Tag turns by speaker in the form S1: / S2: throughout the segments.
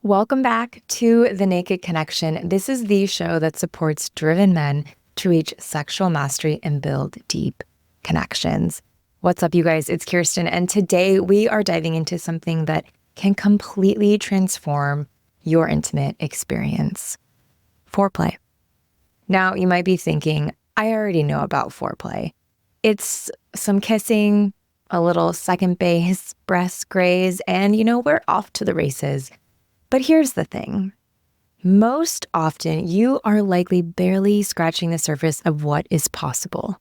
S1: Welcome back to The Naked Connection. This is the show that supports driven men to reach sexual mastery and build deep connections. What's up, you guys? It's Kirsten, and today we are diving into something that can completely transform your intimate experience: foreplay. Now, you might be thinking, I already know about foreplay. It's some kissing, a little second base, breast graze, and we're off to the races. But here's the thing. Most often, you are likely barely scratching the surface of what is possible.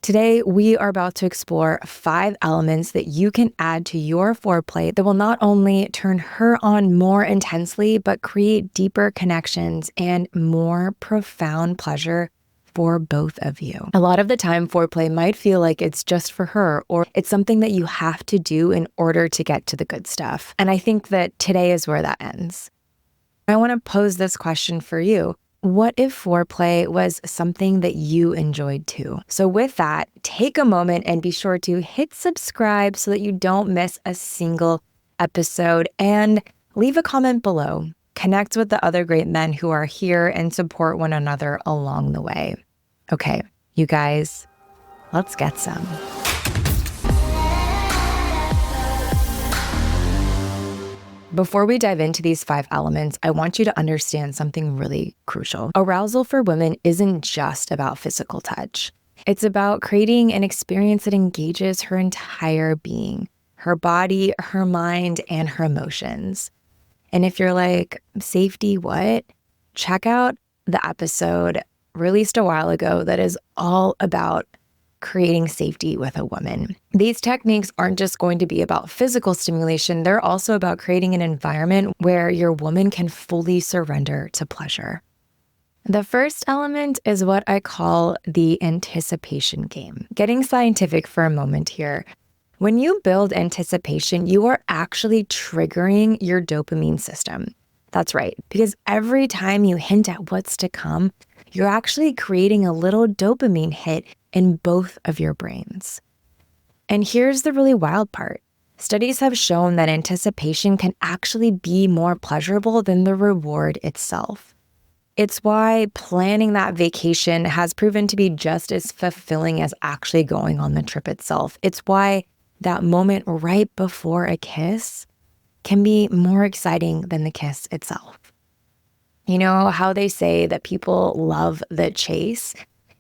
S1: Today, we are about to explore 5 elements that you can add to your foreplay that will not only turn her on more intensely, but create deeper connections and more profound pleasure for both of you. A lot of the time, foreplay might feel like it's just for her, or it's something that you have to do in order to get to the good stuff. And I think that today is where that ends. I want to pose this question for you. What if foreplay was something that you enjoyed too? So with that, take a moment and be sure to hit subscribe so that you don't miss a single episode, and leave a comment below. Connect with the other great men who are here and support one another along the way. Okay, you guys, let's get some. Before we dive into these 5 elements, I want you to understand something really crucial. Arousal for women isn't just about physical touch. It's about creating an experience that engages her entire being, her body, her mind, and her emotions. And if you're like, safety, what? Check out the episode released a while ago that is all about creating safety with a woman. These techniques aren't just going to be about physical stimulation, they're also about creating an environment where your woman can fully surrender to pleasure. The first element is what I call the anticipation game. Getting scientific for a moment here. When you build anticipation, you are actually triggering your dopamine system. That's right, because every time you hint at what's to come, you're actually creating a little dopamine hit in both of your brains. And here's the really wild part. Studies have shown that anticipation can actually be more pleasurable than the reward itself. It's why planning that vacation has proven to be just as fulfilling as actually going on the trip itself. It's why that moment right before a kiss can be more exciting than the kiss itself. You know how they say that people love the chase?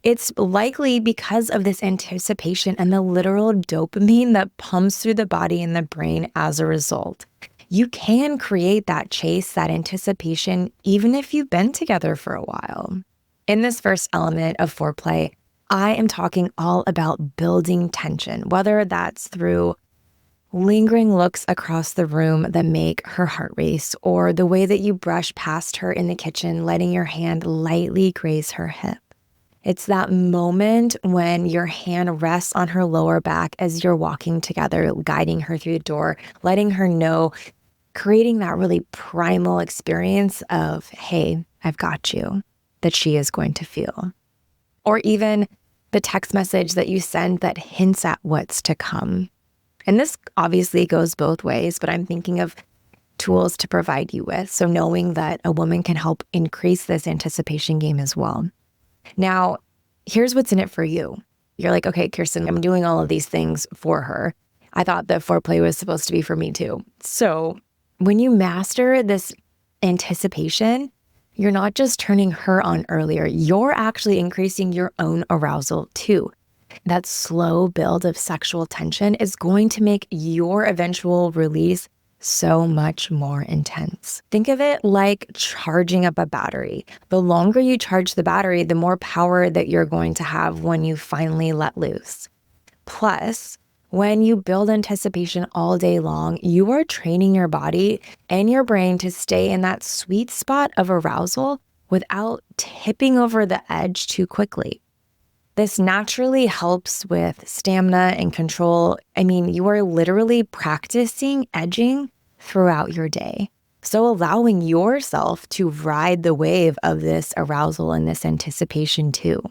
S1: It's likely because of this anticipation and the literal dopamine that pumps through the body and the brain as a result. You can create that chase, that anticipation, even if you've been together for a while. In this first element of foreplay, I am talking all about building tension, whether that's through lingering looks across the room that make her heart race, or the way that you brush past her in the kitchen, letting your hand lightly graze her hip. It's that moment when your hand rests on her lower back as you're walking together, guiding her through the door, letting her know, creating that really primal experience of, hey, I've got you, that she is going to feel. Or even the text message that you send that hints at what's to come. And this obviously goes both ways, but I'm thinking of tools to provide you with. So knowing that a woman can help increase this anticipation game as well. Now, here's what's in it for you. You're like, okay, Kirsten, I'm doing all of these things for her. I thought that foreplay was supposed to be for me too. So when you master this anticipation, you're not just turning her on earlier, you're actually increasing your own arousal too. That slow build of sexual tension is going to make your eventual release so much more intense. Think of it like charging up a battery. The longer you charge the battery, the more power that you're going to have when you finally let loose. Plus, when you build anticipation all day long, you are training your body and your brain to stay in that sweet spot of arousal without tipping over the edge too quickly. This naturally helps with stamina and control. I mean, you are literally practicing edging throughout your day. So allowing yourself to ride the wave of this arousal and this anticipation too.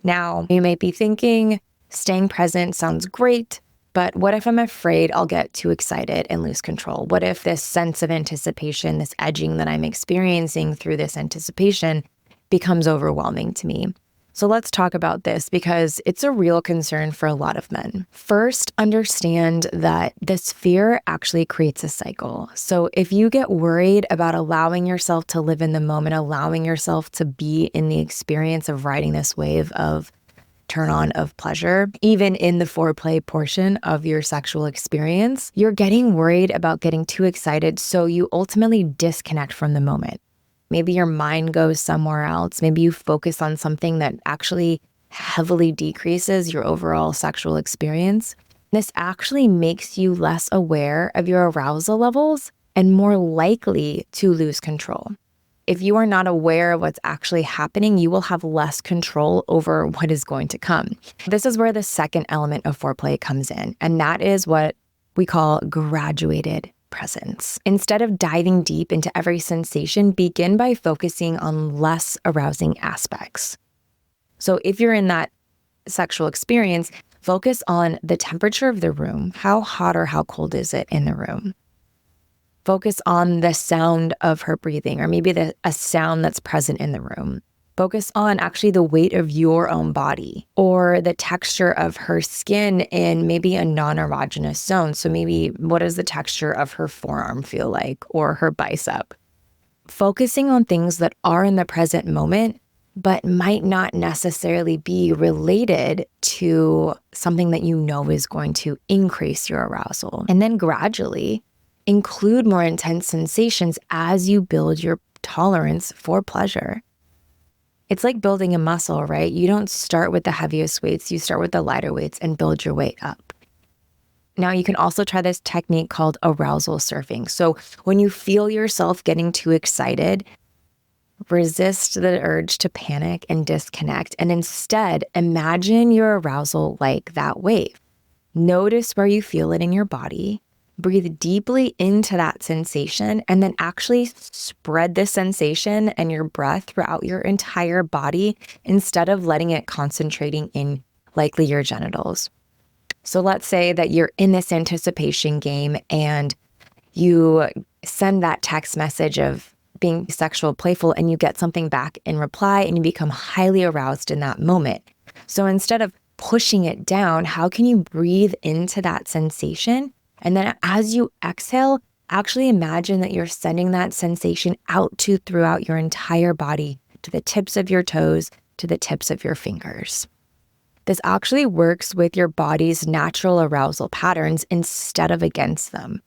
S1: Now, you might be thinking, staying present sounds great, But what if I'm afraid I'll get too excited and lose control? What if this sense of anticipation, this edging that I'm experiencing through this anticipation becomes overwhelming to me? So let's talk about this because it's a real concern for a lot of men. First, understand that this fear actually creates a cycle. So if you get worried about allowing yourself to live in the moment, allowing yourself to be in the experience of riding this wave of turn on of pleasure, even in the foreplay portion of your sexual experience, you're getting worried about getting too excited. So you ultimately disconnect from the moment. Maybe your mind goes somewhere else. Maybe you focus on something that actually heavily decreases your overall sexual experience. This actually makes you less aware of your arousal levels and more likely to lose control. If you are not aware of what's actually happening, you will have less control over what is going to come. This is where the second element of foreplay comes in, and that is what we call graduated presence. Instead of diving deep into every sensation, begin by focusing on less arousing aspects. So if you're in that sexual experience, focus on the temperature of the room. How hot or how cold is it in the room? Focus on the sound of her breathing, or maybe a sound that's present in the room. Focus on actually the weight of your own body or the texture of her skin in maybe a non-erogenous zone. So maybe what does the texture of her forearm feel like or her bicep? Focusing on things that are in the present moment, but might not necessarily be related to something that you know is going to increase your arousal. And then gradually include more intense sensations as you build your tolerance for pleasure. It's like building a muscle, right? You don't start with the heaviest weights, you start with the lighter weights and build your way up. Now, you can also try this technique called arousal surfing. So when you feel yourself getting too excited, resist the urge to panic and disconnect, and instead imagine your arousal like that wave. Notice where you feel it in your body. Breathe deeply into that sensation and then actually spread the sensation and your breath throughout your entire body instead of letting it concentrating in likely your genitals. So let's say that you're in this anticipation game and you send that text message of being sexual, playful, and you get something back in reply and you become highly aroused in that moment. So instead of pushing it down, how can you breathe into that sensation? And then as you exhale, actually imagine that you're sending that sensation out throughout your entire body, to the tips of your toes, to the tips of your fingers. This actually works with your body's natural arousal patterns instead of against them.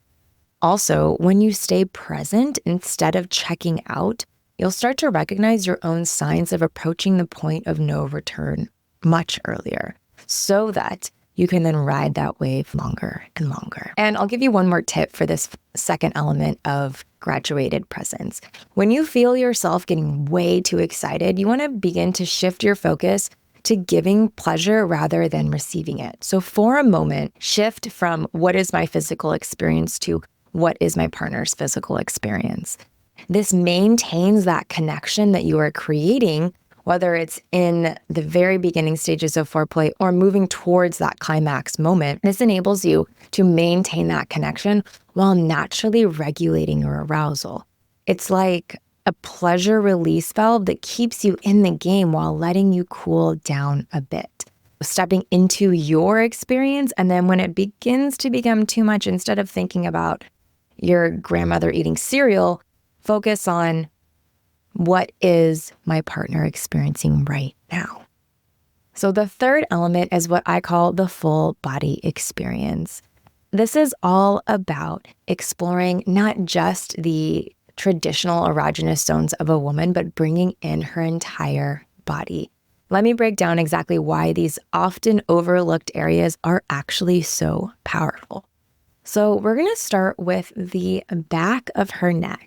S1: Also, when you stay present instead of checking out, you'll start to recognize your own signs of approaching the point of no return much earlier, so that you can then ride that wave longer and longer. And I'll give you one more tip for this second element of graduated presence. When you feel yourself getting way too excited, you want to begin to shift your focus to giving pleasure rather than receiving it. So for a moment, shift from what is my physical experience to what is my partner's physical experience. This maintains that connection that you are creating, whether it's in the very beginning stages of foreplay or moving towards that climax moment. This enables you to maintain that connection while naturally regulating your arousal. It's like a pleasure release valve that keeps you in the game while letting you cool down a bit. Stepping into your experience, and then when it begins to become too much, instead of thinking about your grandmother eating cereal, focus on what is my partner experiencing right now? So the third element is what I call the full body experience. This is all about exploring not just the traditional erogenous zones of a woman, but bringing in her entire body. Let me break down exactly why these often overlooked areas are actually so powerful. So we're going to start with the back of her neck.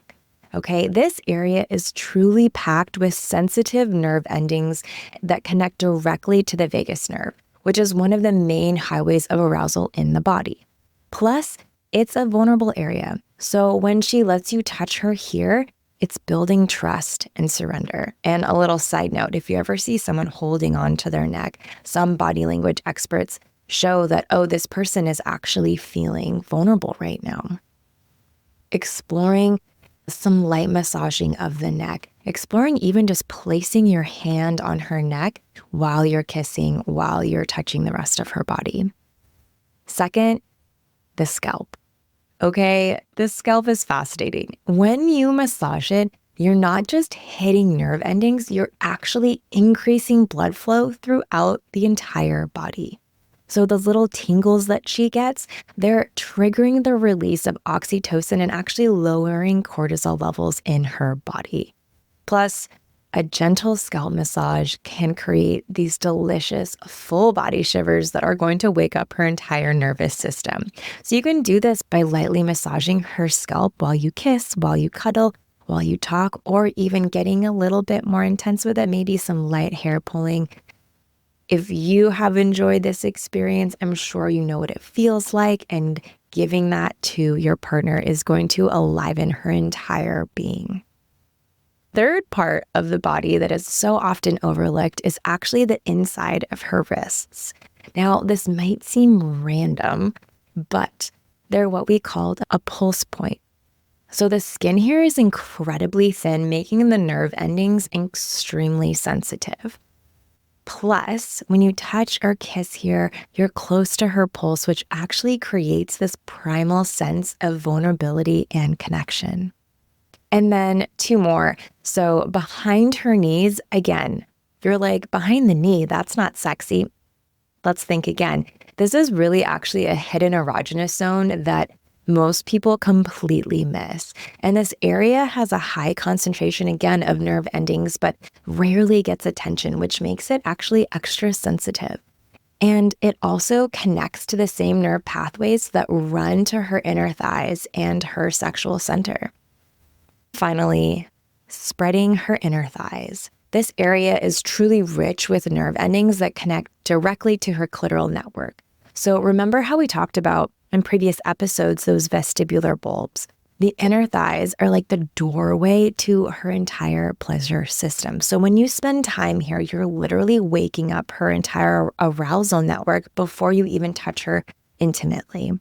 S1: Okay, this area is truly packed with sensitive nerve endings that connect directly to the vagus nerve, which is one of the main highways of arousal in the body. Plus, it's a vulnerable area. So when she lets you touch her here, it's building trust and surrender. And a little side note, if you ever see someone holding on to their neck, some body language experts show that, oh, this person is actually feeling vulnerable right now. Exploring some light massaging of the neck, exploring even just placing your hand on her neck while you're kissing, while you're touching the rest of her body. Second, the scalp. Okay, the scalp is fascinating. When you massage it, you're not just hitting nerve endings, you're actually increasing blood flow throughout the entire body. So those little tingles that she gets, they're triggering the release of oxytocin and actually lowering cortisol levels in her body. Plus, a gentle scalp massage can create these delicious full body shivers that are going to wake up her entire nervous system. So you can do this by lightly massaging her scalp while you kiss, while you cuddle, while you talk, or even getting a little bit more intense with it, maybe some light hair pulling. If you have enjoyed this experience, I'm sure you know what it feels like, and giving that to your partner is going to enliven her entire being. Third part of the body that is so often overlooked is actually the inside of her wrists. Now, this might seem random, but they're what we call a pulse point. So the skin here is incredibly thin, making the nerve endings extremely sensitive. Plus, when you touch or kiss here, you're close to her pulse, which actually creates this primal sense of vulnerability and connection. And then two more. So behind her knees, again, you're like, behind the knee, that's not sexy. Let's think again. This is really actually a hidden erogenous zone that most people completely miss. And this area has a high concentration, again, of nerve endings, but rarely gets attention, which makes it actually extra sensitive. And it also connects to the same nerve pathways that run to her inner thighs and her sexual center. Finally, spreading her inner thighs. This area is truly rich with nerve endings that connect directly to her clitoral network. So remember how we talked about in previous episodes, those vestibular bulbs? The inner thighs are like the doorway to her entire pleasure system. So when you spend time here, you're literally waking up her entire arousal network before you even touch her intimately.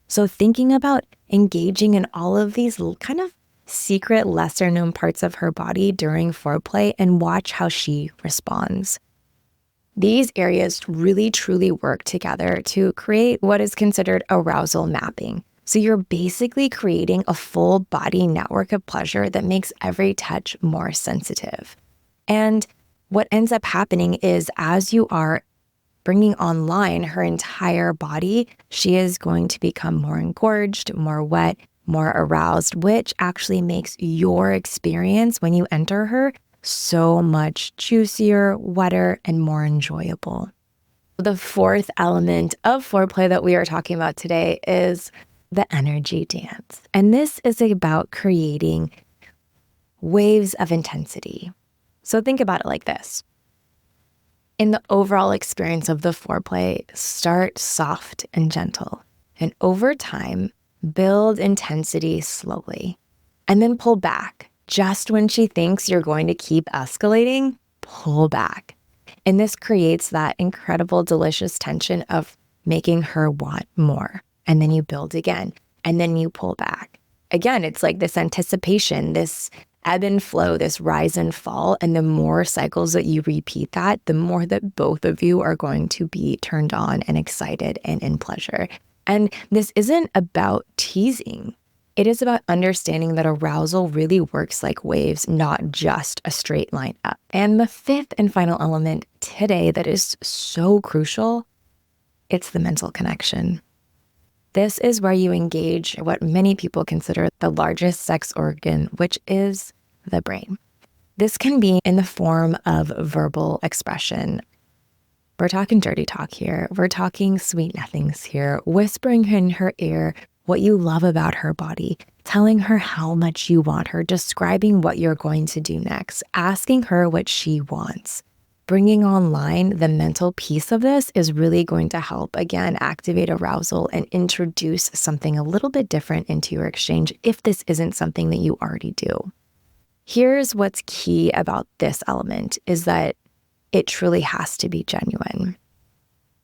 S1: So thinking about engaging in all of these kind of secret, lesser known parts of her body during foreplay and watch how she responds. These areas really truly work together to create what is considered arousal mapping. So you're basically creating a full body network of pleasure that makes every touch more sensitive. And what ends up happening is as you are bringing online her entire body, she is going to become more engorged, more wet, more aroused, which actually makes your experience when you enter her so much juicier, wetter, and more enjoyable. The fourth element of foreplay that we are talking about today is the energy dance. And this is about creating waves of intensity. So think about it like this. In the overall experience of the foreplay, start soft and gentle. And over time, build intensity slowly. And then pull back. Just when she thinks you're going to keep escalating, pull back. And this creates that incredible, delicious tension of making her want more. And then you build again, and then you pull back. Again, it's like this anticipation, this ebb and flow, this rise and fall. And the more cycles that you repeat that, the more that both of you are going to be turned on and excited and in pleasure. And this isn't about teasing. It is about understanding that arousal really works like waves, not just a straight line up. And the fifth and final element today that is so crucial, it's the mental connection. This is where you engage what many people consider the largest sex organ, which is the brain. This can be in the form of verbal expression. We're talking dirty talk here. We're talking sweet nothings here, whispering in her ear what you love about her body, telling her how much you want her, describing what you're going to do next, asking her what she wants. Bringing online the mental piece of this is really going to help, again, activate arousal and introduce something a little bit different into your exchange if this isn't something that you already do. Here's what's key about this element is that it truly has to be genuine.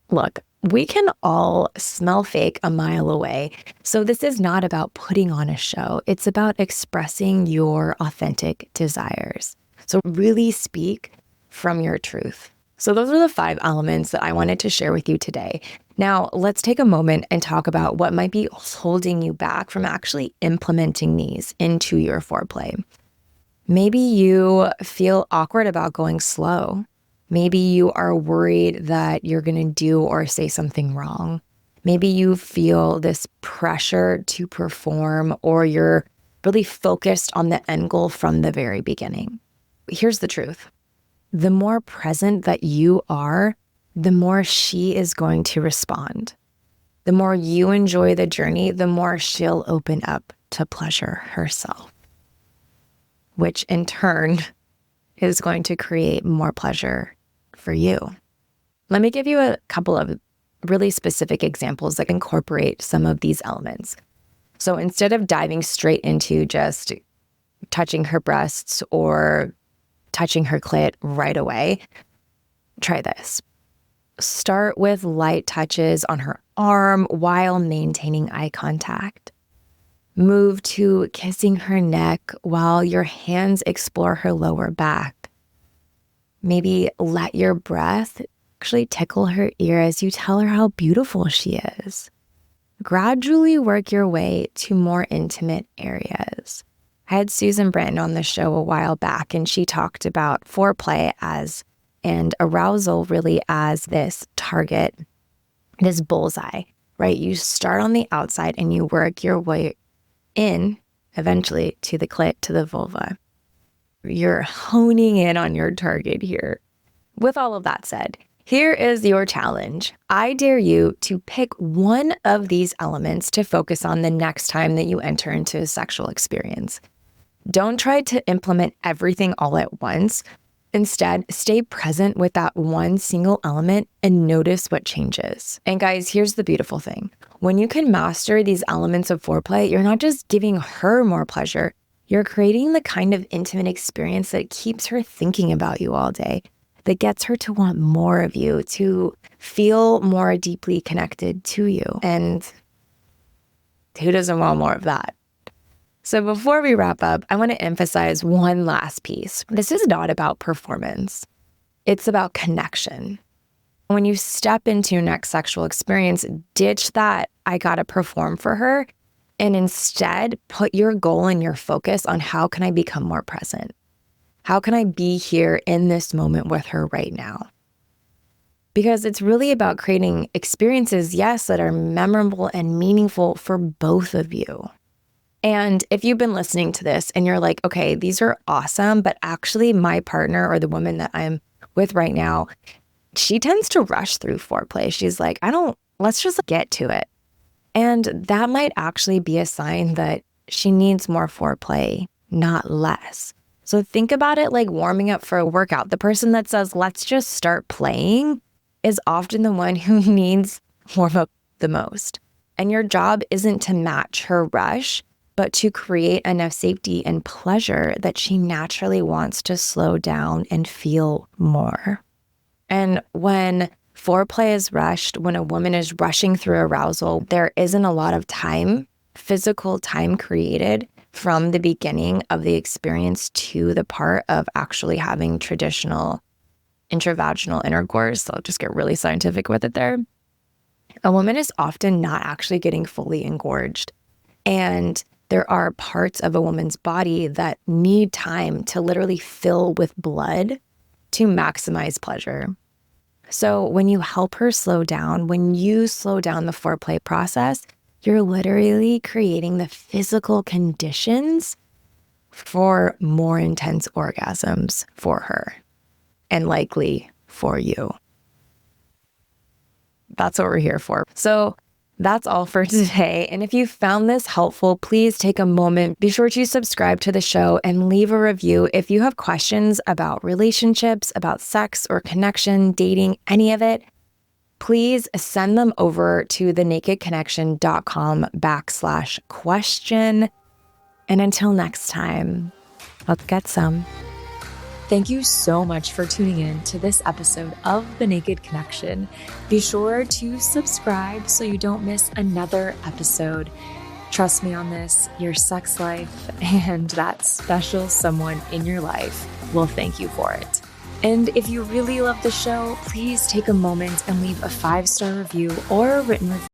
S1: Look, we can all smell fake a mile away. So this is not about putting on a show. It's about expressing your authentic desires. So really speak from your truth. So those are the 5 elements that I wanted to share with you today. Now, let's take a moment and talk about what might be holding you back from actually implementing these into your foreplay. Maybe you feel awkward about going slow. Maybe you are worried that you're going to do or say something wrong. Maybe you feel this pressure to perform, or you're really focused on the end goal from the very beginning. Here's the truth. The more present that you are, the more she is going to respond. The more you enjoy the journey, the more she'll open up to pleasure herself, which in turn is going to create more pleasure for you. Let me give you a couple of really specific examples that incorporate some of these elements. So instead of diving straight into just touching her breasts or touching her clit right away, try this. Start with light touches on her arm while maintaining eye contact. Move to kissing her neck while your hands explore her lower back. Maybe let your breath actually tickle her ear as you tell her how beautiful she is. Gradually work your way to more intimate areas. I had Susan Branton on the show a while back, and she talked about foreplay and arousal really as this target, this bullseye, right? You start on the outside and you work your way in eventually to the clit, to the vulva. You're honing in on your target here. With all of that said, here is your challenge. I dare you to pick one of these elements to focus on the next time that you enter into a sexual experience. Don't try to implement everything all at once. Instead, stay present with that one single element and notice what changes. And guys, here's the beautiful thing. When you can master these elements of foreplay, you're not just giving her more pleasure, you're creating the kind of intimate experience that keeps her thinking about you all day, that gets her to want more of you, to feel more deeply connected to you. And who doesn't want more of that? So before we wrap up, I want to emphasize one last piece. This is not about performance. It's about connection. When you step into your next sexual experience, ditch that I gotta perform for her, and instead put your goal and your focus on how can I become more present? How can I be here in this moment with her right now? Because it's really about creating experiences, yes, that are memorable and meaningful for both of you. And if you've been listening to this and you're like, okay, these are awesome, but actually my partner or the woman that I'm with right now, she tends to rush through foreplay. She's like, let's just get to it. And that might actually be a sign that she needs more foreplay, not less. So think about it like warming up for a workout. The person that says, let's just start playing is often the one who needs warm up the most. And your job isn't to match her rush, but to create enough safety and pleasure that she naturally wants to slow down and feel more. And when foreplay is rushed, when a woman is rushing through arousal, there isn't a lot of time, physical time created from the beginning of the experience to the part of actually having traditional intravaginal intercourse. I'll just get really scientific with it there. A woman is often not actually getting fully engorged. And there are parts of a woman's body that need time to literally fill with blood to maximize pleasure. So when you help her slow down, when you slow down the foreplay process, you're literally creating the physical conditions for more intense orgasms for her and likely for you. That's what we're here for. So that's all for today. And if you found this helpful, please take a moment. Be sure to subscribe to the show and leave a review. If you have questions about relationships, about sex or connection, dating, any of it, please send them over to thenakedconnection.com/question. And until next time, let's get some. Thank you so much for tuning in to this episode of The Naked Connection. Be sure to subscribe so you don't miss another episode. Trust me on this, your sex life and that special someone in your life will thank you for it. And if you really love the show, please take a moment and leave a 5-star review or a written review